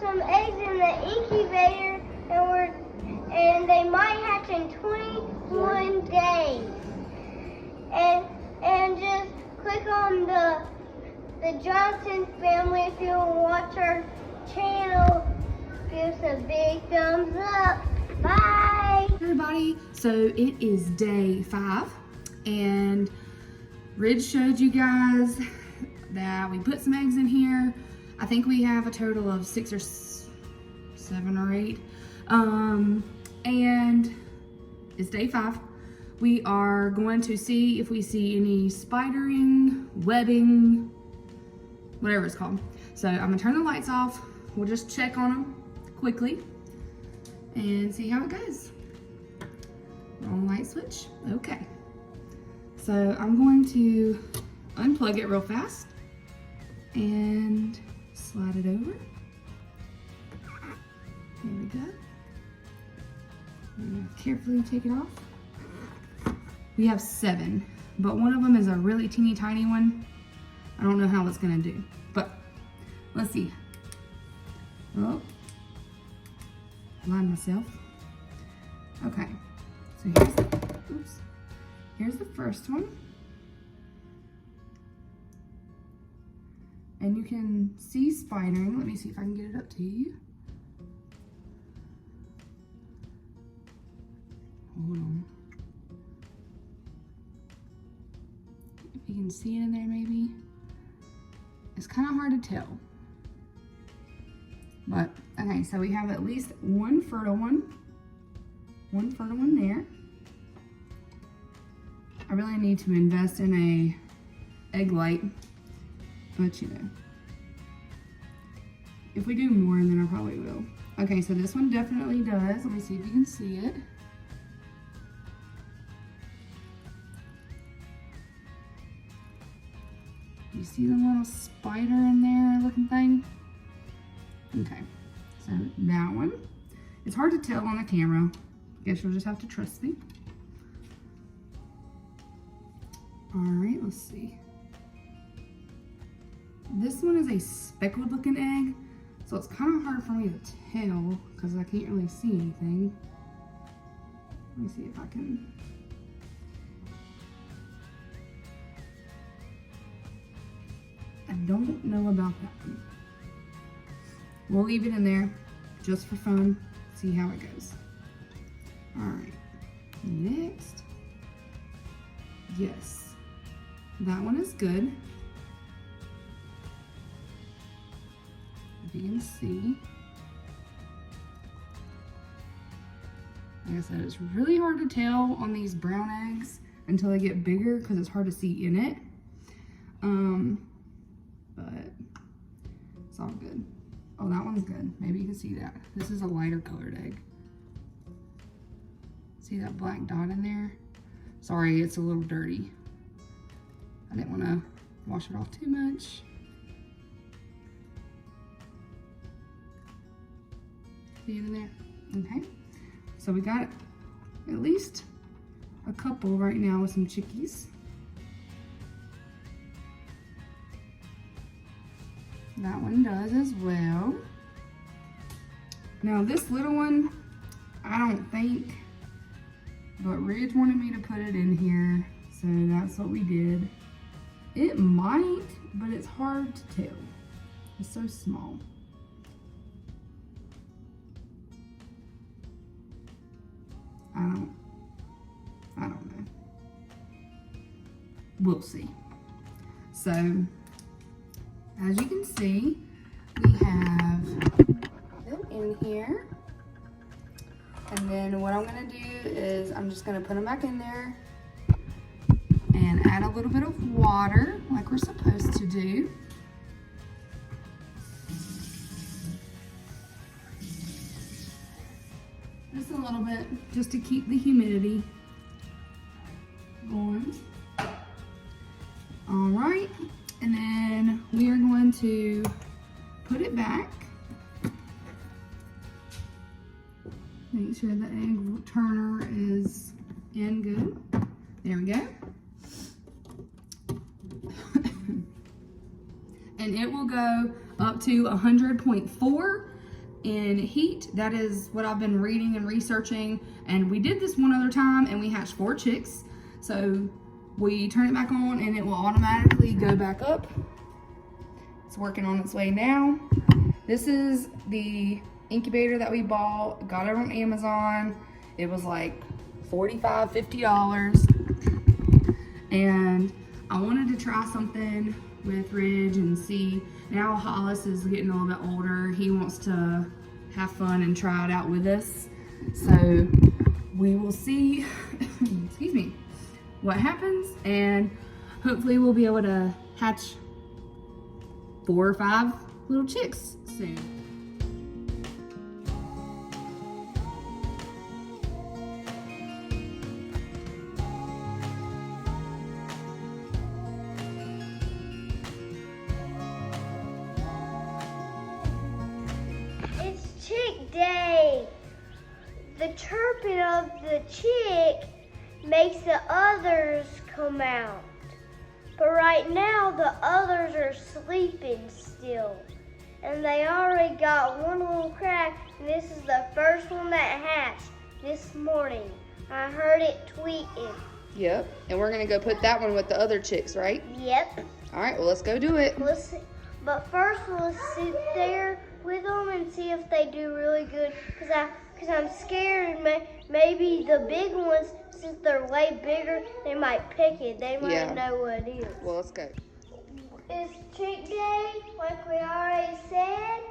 some eggs in the incubator, and they might hatch in 21 days. And just click on the Johnson family if you want to watch our channel. Give us a big thumbs up. Bye. Hey everybody, so it is day 5 and Ridge showed you guys that we put some eggs in here. I think we have a total of 6 or 7 or 8. And it's day 5. We are going to see if we see any spidering, webbing, whatever it's called. So I'm gonna turn the lights off. We'll just check on them quickly and see how it goes. Wrong light switch. Okay. So I'm going to unplug it real fast and slide it over. Here we go. And carefully take it off. We have 7, but one of them is a really teeny tiny one. I don't know how it's gonna do, but let's see. Oh, blind myself. Okay, so here's the first one. And you can see spidering. Let me see if I can get it up to you. Hold on. If you can see it in there maybe. It's kind of hard to tell. But, okay, so we have at least one fertile one. One fertile one there. I really need to invest in a egg light. But you know, if we do more, then I probably will. Okay, so this one definitely does. Let me see if you can see it. You see the little spider in there looking thing? Okay, so that one. It's hard to tell on the camera. Guess you'll just have to trust me. All right, let's see. This one is a speckled looking egg, so it's kind of hard for me to tell because I can't really see anything. Let me see if I can. I don't know about that one. We'll leave it in there just for fun, see how it goes. All right, next. Yes, that one is good. If you can see. Like I said, it's really hard to tell on these brown eggs until they get bigger because it's hard to see in it. But it's all good. Oh, that one's good. Maybe you can see that. This is a lighter colored egg. See that black dot in there? Sorry, it's a little dirty. I didn't want to wash it off too much. See it in there? Okay. So we got at least a couple right now with some chickies. That one does as well. Now this little one, I don't think, but Ridge wanted me to put it in here, so that's what we did. It might, but it's hard to tell. It's so small. I don't know. We'll see. So, as you can see, we have them in here. And then what I'm gonna do is I'm just gonna put them back in there and add a little bit of water like we're supposed to do. Just a little bit, just to keep the humidity going. All right, and then we are going to put it back. Make sure the egg turner is in good. There we go. And it will go up to 100.4. in heat. That is what I've been reading and researching. And we did this one other time and we hatched 4 chicks. So we turn it back on and it will automatically go back up. It's working on its way now. This is the incubator that we bought. Got it on Amazon. It was like $45, $50. And I wanted to try something with Ridge and see. Now Hollis is getting a little bit older. He wants to have fun and try it out with us. So we will see, excuse me, what happens, and hopefully we'll be able to hatch 4 or 5 little chicks soon. It's chick day. The chirping of the chick makes the others come out. But right now the others are sleeping still. And they already got one little crack, and this is the first one that hatched this morning. I heard it tweeting. Yep, and we're gonna go put that one with the other chicks, right? Yep. All right, well, let's go do it. But first we'll sit there with them and see if they do really good. Cause I'm scared maybe the big ones, since they're way bigger, they might pick it. They might know what it is. Well, let's go. It's chick day, like we already said,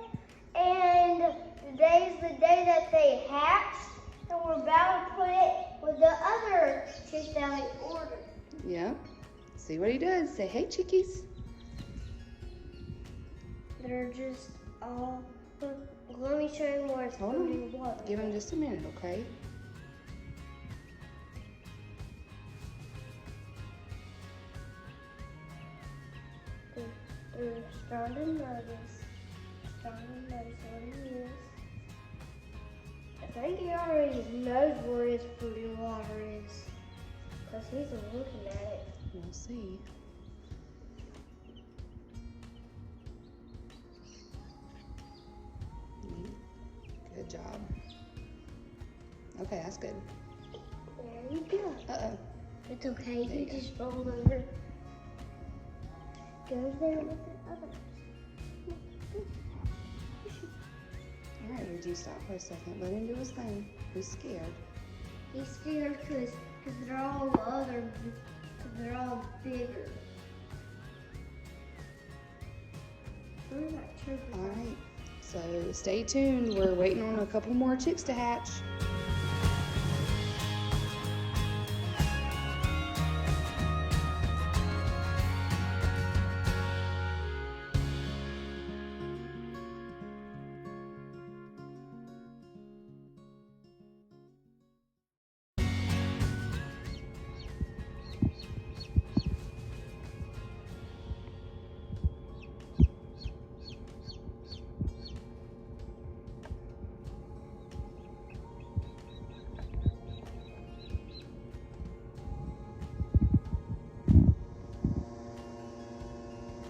and today's the day that they hatched, and we're about to put it with the other chicks that we ordered. Yep. See what he does. Say, hey, chickies. They're just all. Let me show you more. It's Hold putting on. water. Give him just a minute, okay? They're starting to notice. Starting to notice what it is. I think he already knows where his fruity water is. Because he's looking at it. We'll see. Good job. Okay, that's good. There you go. Uh-oh. It's okay. He just rolled over. Goes there with the others. All right, Reggie, stop for a second. Let him do his thing. He's scared. He's scared because they're all bigger. All right, so stay tuned. We're waiting on a couple more chicks to hatch.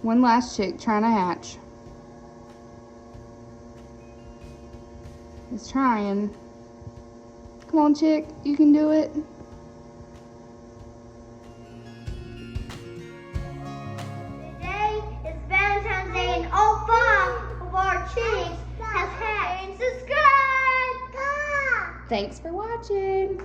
One last chick trying to hatch. It's trying. Come on, chick, you can do it. Today is Valentine's Day and all 5 of our chicks have hatched. And subscribe! Thanks for watching.